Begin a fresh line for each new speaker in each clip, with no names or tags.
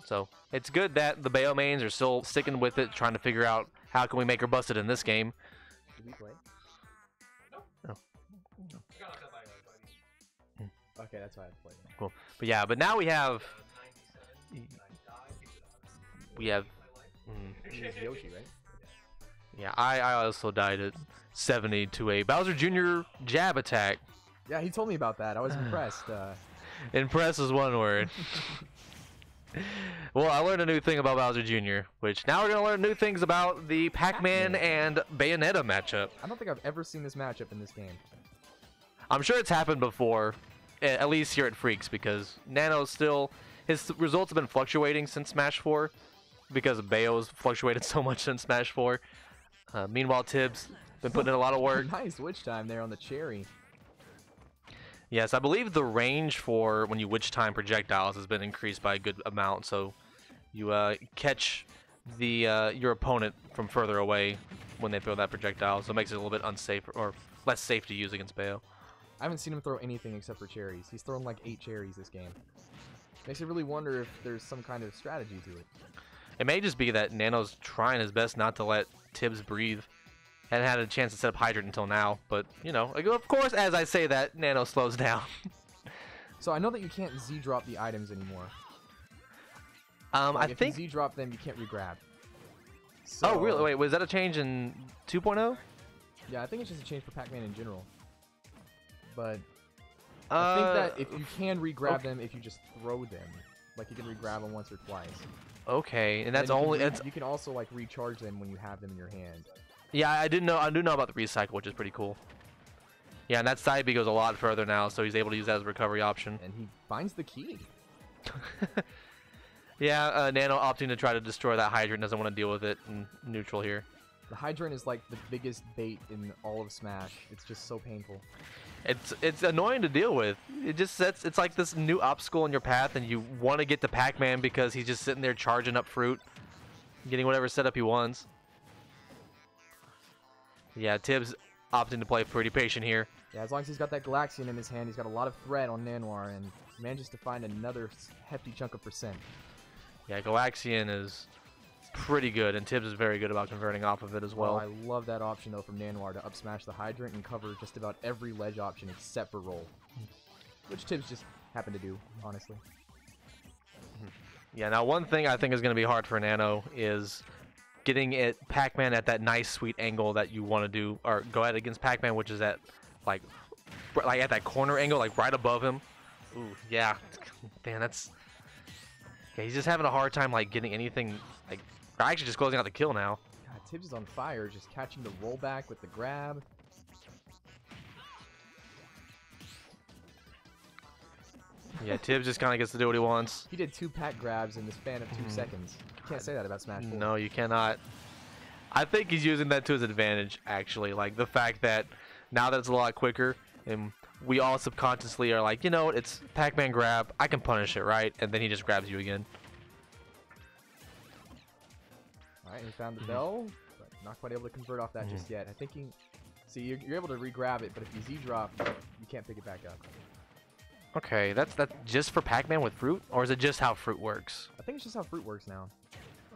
So it's good that the Bayo mains are still sticking with it, trying to figure out how can we make her busted in this game.
Did we play?
No.
Okay, that's why I played.
Cool. But yeah, but now we have
It's Yoshi, right?
yeah, I also died at 70 to a Bowser Jr. jab attack.
Yeah, he told me about that. I was impressed.
Impress is one word. Well, I learned a new thing about Bowser Jr., which now we're going to learn new things about the Pac-Man and Bayonetta matchup.
I don't think I've ever seen this matchup in this game.
I'm sure it's happened before, at least here at Freaks, because Nano's still... His results have been fluctuating since Smash 4, because Bayo's fluctuated so much since Smash 4. Meanwhile, Tibs been putting in a lot of work.
Nice witch time there on the cherry.
Yes, I believe the range for when you witch time projectiles has been increased by a good amount, so you catch the your opponent from further away when they throw that projectile, so it makes it a little bit unsafe or less safe to use against Bayo.
I haven't seen him throw anything except for cherries. He's thrown like 8 cherries this game. Makes you really wonder if there's some kind of strategy to it.
It may just be that Nano's trying his best not to let Tibs breathe. Hadn't had a chance to set up Hydrant until now, but, you know, of course, as I say that, Nano slows down.
So I know that you can't Z-drop the items anymore.
I
if
think...
you Z-drop them, you can't re-grab. So,
Oh, really? Wait, was that a change in 2.0?
Yeah, I think it's just a change for Pac-Man in general. But I think that if you can re-grab them if you just throw them. Like, you can re-grab them once or twice.
Okay, and that's
you
only...
Can you can also, like, recharge them when you have them in your hand.
Yeah, I do know about the recycle, which is pretty cool. Yeah, and that side B goes a lot further now, so he's able to use that as a recovery option.
And he finds the key.
Yeah, Nano opting to try to destroy that Hydrant, doesn't want to deal with it in neutral here.
The Hydrant is like the biggest bait in all of Smash. It's just so painful.
It's annoying to deal with. It just sets, it's like this new obstacle in your path, and you want to get to Pac-Man because he's just sitting there charging up fruit, getting whatever setup he wants. Yeah, Tibs opting to play pretty patient here.
Yeah, as long as he's got that Galaxian in his hand, he's got a lot of threat on Nanoir, and manages to find another hefty chunk of percent.
Yeah, Galaxian is pretty good, and Tibs is very good about converting off of it as well.
Oh, I love that option, though, from Nanoir to up smash the Hydrant and cover just about every ledge option except for roll. Which Tibs just happened to do, honestly.
Yeah, now one thing I think is going to be hard for Nano is getting it Pac-Man at that nice sweet angle that you want to do, or go at against Pac-Man, which is at like at that corner angle, like right above him. Ooh, yeah, man, that's yeah. He's just having a hard time like getting anything like, or actually just closing out the kill now.
God, Tibs is on fire, just catching the rollback with the grab.
Yeah, Tibs just kind of gets to do what he wants.
He did 2 pack grabs in the span of 2 seconds. You can't say that about Smash 4.
No, you cannot. I think he's using that to his advantage, actually. Like, the fact that now that it's a lot quicker, and we all subconsciously are like, you know what, it's Pac-Man grab, I can punish it, right? And then he just grabs you again.
Alright, he found the bell, but not quite able to convert off that just yet. I think he... See, you're able to re-grab it, but if you Z-drop, you can't pick it back up.
Okay, that's just for Pac-Man with fruit? Or is it just how fruit works?
I think it's just how fruit works now.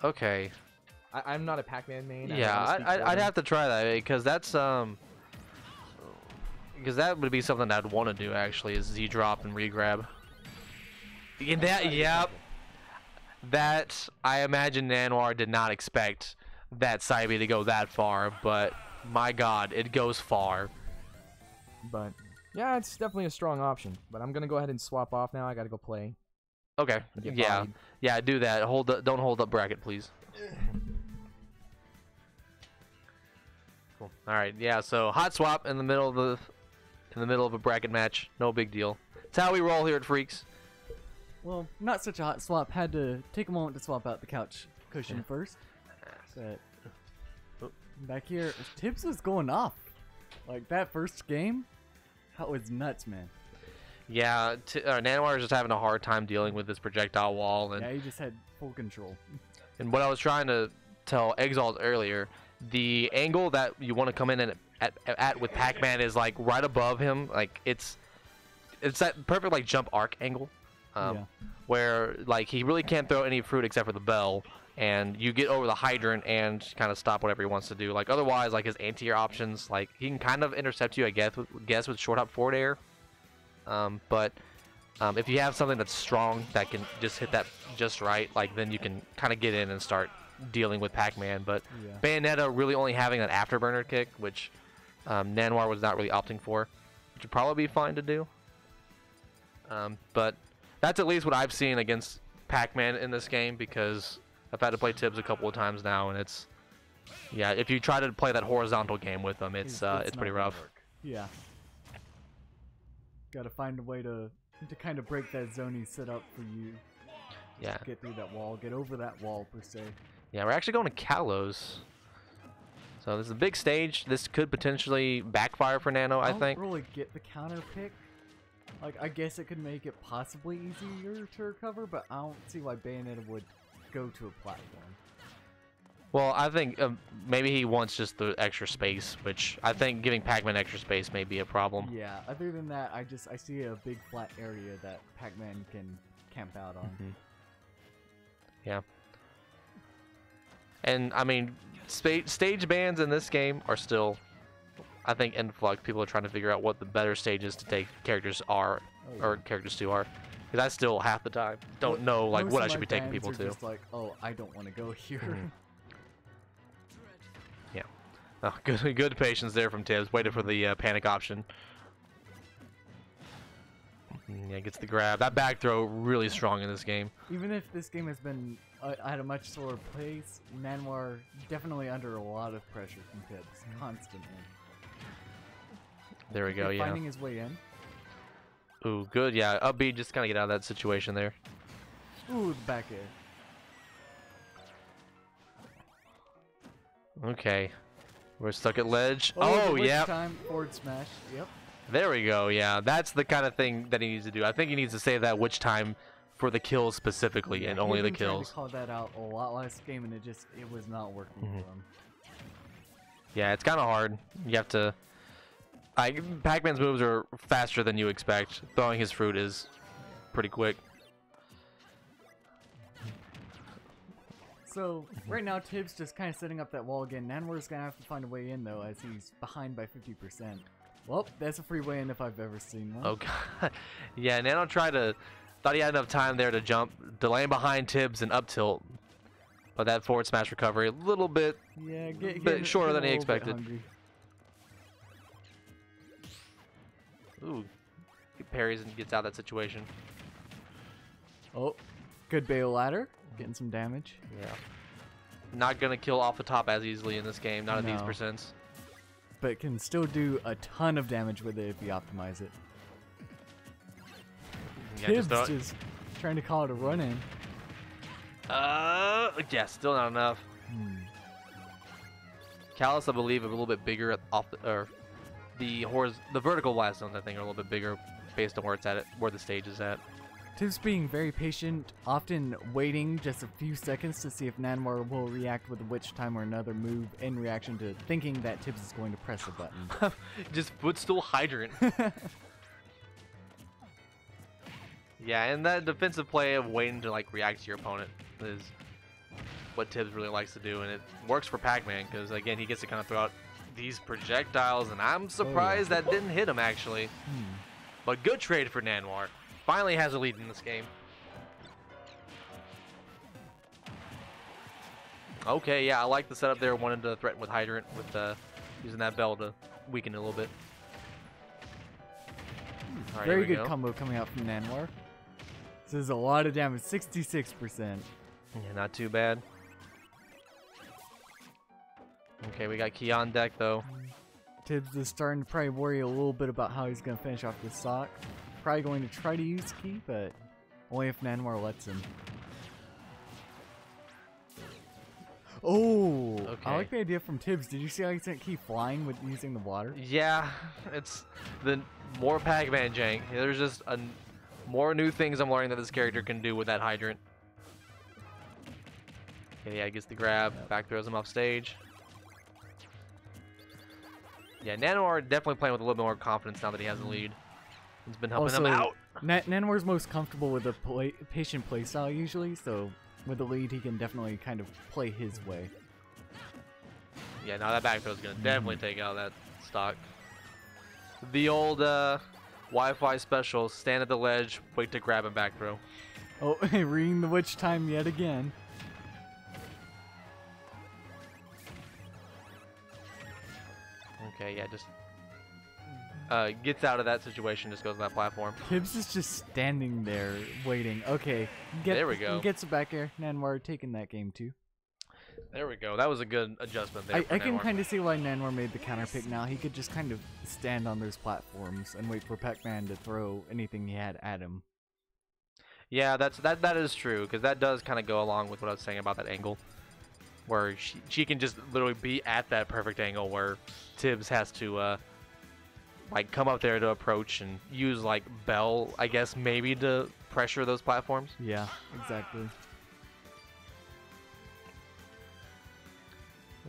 Okay.
I'm not a Pac-Man main.
Yeah, I'd have to try that, because that's, because that would be something I'd want to do, actually, is Z-drop and re-grab. And that, yep. That, I imagine Nanoir did not expect that side B to go that far, but my god, it goes far.
But... yeah, it's definitely a strong option, but I'm gonna go ahead and swap off now. I gotta go play.
Okay. Yeah. Yeah, do that. Don't hold up bracket, please. Cool. All right. Yeah. So hot swap in the middle of a bracket match. No big deal. It's how we roll here at Freaks.
Well, not such a hot swap. Had to take a moment to swap out the couch cushion first. But back here, Tibs was going off. Like that first game. That was nuts, man.
Yeah, Nanoir is just having a hard time dealing with this projectile wall. And,
yeah, he just had full control.
And what I was trying to tell Exalt earlier, the angle that you want to come in at with Pac-Man is like right above him. Like it's that perfect like jump arc angle.
Yeah.
where like he really can't throw any fruit except for the bell, and you get over the hydrant and kind of stop whatever he wants to do. Like otherwise, like his anti-air options, like he can kind of intercept you, I guess with short hop forward air. But if you have something that's strong that can just hit that just right, like then you can kind of get in and start dealing with Pac-Man. But Bayonetta really only having an afterburner kick, which Nanoir was not really opting for, which would probably be fine to do. But that's at least what I've seen against Pac-Man in this game, because I've had to play Tibs a couple of times now, and it's if you try to play that horizontal game with them, it's pretty rough.
Yeah. Got to find a way to kind of break that zone he set up for you.
Yeah.
Get through that wall, get over that wall per se.
Yeah, we're actually going to Kalos. So this is a big stage. This could potentially backfire for Nano, I think.
I don't really get the counter pick. Like, I guess it could make it possibly easier to recover, but I don't see why Bayonetta would go to a platform.
Well, I think maybe he wants just the extra space, which I think giving Pac-Man extra space may be a problem.
Yeah, other than that, I see a big flat area that Pac-Man can camp out on.
Mm-hmm. Yeah. And, I mean, stage bans in this game are still, I think, in flux. People are trying to figure out what the better stages to take characters are, or characters to are. Because I still, half the time, don't know, like, what I should be taking people to.
Just like, oh, I don't want to go here.
Mm-hmm. Yeah. Oh, good patience there from Tibs. Waited for the panic option. Yeah, gets the grab. That back throw really strong in this game.
Even if this game has been at a much slower pace, Nanoir definitely under a lot of pressure from Tibs, constantly.
There we go, yeah.
Finding his way in.
Ooh, good, yeah. Up B, just kind of get out of that situation there.
Ooh, the back air.
Okay. We're stuck at ledge.
Oh,
yeah.
Time forward smash. Yep.
There we go, yeah. That's the kind of thing that he needs to do. I think he needs to save that witch time for the kills specifically, and only the kills.
I called that out a lot last game, and it was not working for him.
Yeah, it's kind of hard. You have to... Pac-Man's moves are faster than you expect. Throwing his fruit is pretty quick.
So, right now, Tibs just kind of setting up that wall again. Nanoir's going to have to find a way in, though, as he's behind by 50%. Well, that's a free way in if I've ever seen one.
Oh, God. Yeah, Nano thought he had enough time there to jump, delaying behind Tibs and up tilt. But that forward smash recovery, a little bit, bit shorter than he expected. Ooh, he parries and gets out of that situation.
Oh, good bail ladder, getting some damage.
Yeah. Not going to kill off the top as easily in this game, not at these percents.
But can still do a ton of damage with it if you optimize it.
Yeah,
Tibs just trying to call it a run-in.
Yeah, still not enough. Callus, I believe, a little bit bigger off the vertical blast zones. I think are a little bit bigger based on where it's at, where the stage is at.
Tibs being very patient, often waiting just a few seconds to see if Nanoir will react with a witch time or another move in reaction to thinking that Tibs is going to press a button.
Just footstool hydrant. Yeah, and that defensive play of waiting to like react to your opponent is what Tibs really likes to do, and it works for Pac-Man because again he gets to kind of throw out these projectiles, and I'm surprised that didn't hit him actually. But good trade for Nanoir. Finally has a lead in this game. Okay, yeah, I like the setup there. Wanted to threaten with hydrant with using that bell to weaken it a little bit. Right,
very good combo coming out from Nanoir. This is a lot of damage, 66%.
Yeah, not too bad. Okay, we got Key on deck though.
Tibs is starting to probably worry a little bit about how he's going to finish off this stock. Probably going to try to use Key, but only if Nanoir lets him. Oh, okay. I like the idea from Tibs. Did you see how he sent Key flying with using the water?
Yeah, it's the more Pac-Man jank. There's just more new things I'm learning that this character can do with that hydrant. Okay, yeah, gets the grab, back throws him off stage. Yeah, Nanoir definitely playing with a little bit more confidence now that he has the lead. It's been helping him out.
Nanoir's most comfortable with the patient playstyle usually, so with the lead he can definitely kind of play his way.
Yeah, now that back throw is going to definitely take out that stock. The old Wi-Fi special, stand at the ledge, wait to grab and back throw.
Oh, reading the witch time yet again.
Okay, yeah, just gets out of that situation, just goes to that platform.
Tibs is just standing there waiting. Okay,
there we go.
Gets it back air. Nanoir taking that game too.
There we go. That was a good adjustment there.
I can kind of see why Nanoir made the counter pick now. He could just kind of stand on those platforms and wait for Pac-Man to throw anything he had at him.
Yeah, that is true, because that does kind of go along with what I was saying about that angle, where she can just literally be at that perfect angle where Tibs has to like come up there to approach and use like Bell, I guess, maybe to pressure those platforms.
Yeah, exactly.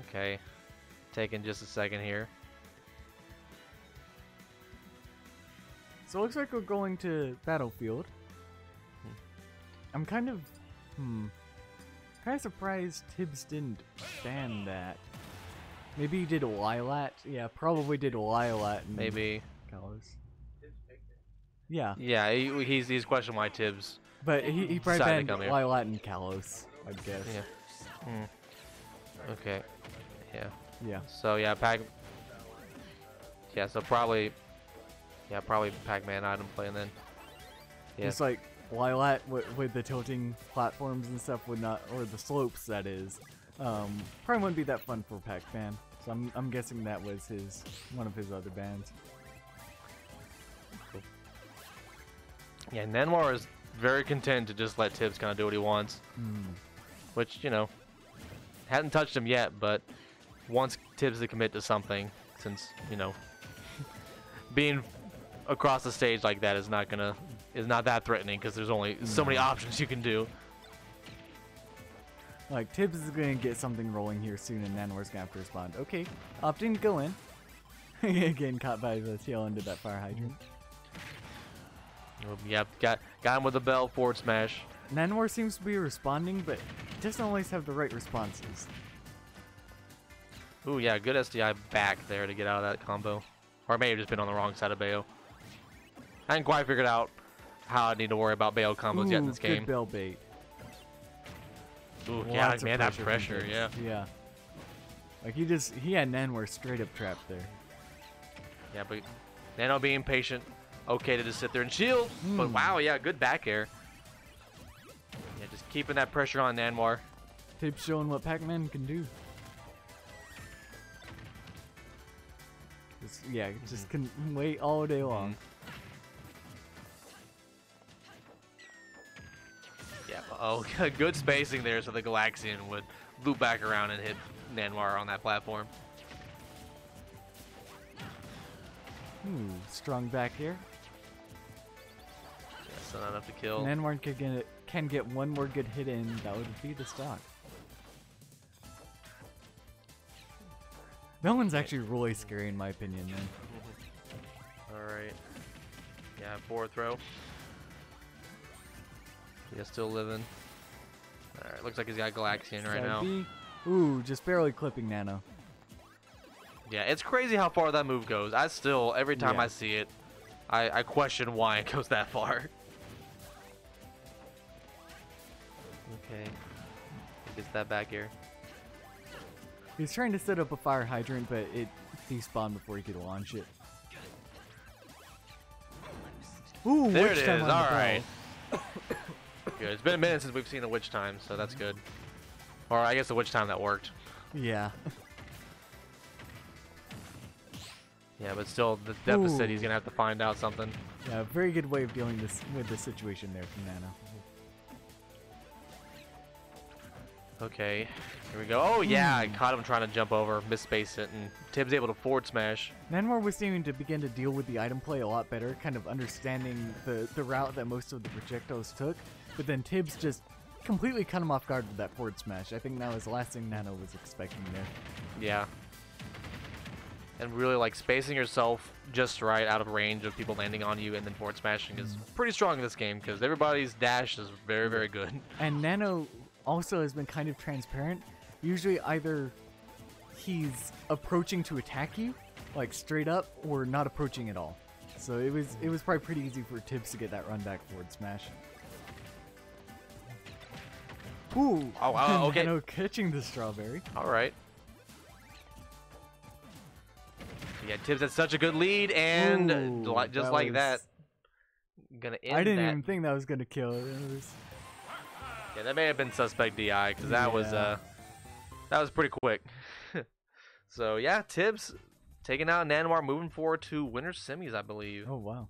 Okay, taking just a second here.
So it looks like we're going to Battlefield. I'm kind of surprised Tibs didn't ban that. Maybe he did a Lilat. Yeah, probably did a Lilat.
Maybe.
Kalos. Yeah.
Yeah, he's questioning why Tibs.
But he probably banned Lilat and Kalos, I guess.
Yeah. Okay. Yeah.
Yeah.
So yeah, Yeah, so probably Pac-Man item play, and then. Yeah.
It's like Lilat with the tilting platforms and stuff would not, or the slopes that is, probably wouldn't be that fun for Pac-Man. So I'm guessing that was one of his other bans.
Cool. Yeah, Nanoir is very content to just let Tibs kind of do what he wants, which, you know, hadn't touched him yet, but wants Tibs to commit to something, since, you know, being across the stage like that is not that threatening, because there's only so many options you can do.
Like, Tibs is going to get something rolling here soon, and Nanoir's going to have to respond. Okay, opting to go in. Getting caught by the tail end of that fire hydrant.
Yep, got him with a bell forward smash.
Nanoir seems to be responding, but doesn't always have the right responses.
Ooh, yeah, good SDI back there to get out of that combo. Or I may have just been on the wrong side of Bayo. I hadn't quite figured out how I need to worry about Bayo combos yet in this game.
Good bell bait.
Ooh, yeah, man, that pressure, yeah.
Yeah. Like, he had Nanoir straight up trapped there.
Yeah, but Nano being patient, okay to just sit there and shield. But wow, yeah, good back air. Yeah, just keeping that pressure on Nanoir.
Tibs showing what Pac-Man can do. Just can wait all day long.
Yeah, oh, good spacing there so the Galaxian would loop back around and hit Nanoir on that platform.
Strong back here.
Yeah, so not enough to kill.
Nanoir can get one more good hit in. That would be the stock. That one's actually really scary in my opinion, man.
Alright. Yeah, forward throw. Yeah, still living. Alright, looks like he's got Galaxian right now.
Ooh, just barely clipping Nano.
Yeah, it's crazy how far that move goes. I still, every time I see it, I question why it goes that far. Okay. He gets that back here.
He's trying to set up a fire hydrant, but it despawned before he could launch it. Ooh,
there it is. All right. Good. It's been a minute since we've seen a witch time, so that's good. Or I guess a witch time that worked.
Yeah.
Yeah, but still, the deficit, he's going to have to find out something.
Yeah, very good way of dealing with this situation there from Nano.
Okay, here we go. Oh, yeah, I caught him trying to jump over, misspace it, and Tibs able to forward smash.
Nanoir was seeming to begin to deal with the item play a lot better, kind of understanding the route that most of the projectiles took, but then Tibs just completely cut him off guard with that forward smash. I think that was the last thing Nano was expecting there.
Yeah. and really like spacing yourself just right out of range of people landing on you, and then forward smashing is pretty strong in this game because everybody's dash is very, very good.
And Nano also has been kind of transparent. Usually either he's approaching to attack you, like straight up, or not approaching at all. So it was probably pretty easy for Tibs to get that run back forward smash. Ooh!
Oh wow! Okay.
Nano catching the strawberry.
All right. Yeah, Tibs had such a good lead, and
Ooh,
just like that, gonna end
I didn't
that.
even think that was gonna kill it.
Yeah, that may have been suspect DI because that was pretty quick. So yeah, Tibs taking out Nanoir, moving forward to winner's semis, I believe.
Oh wow.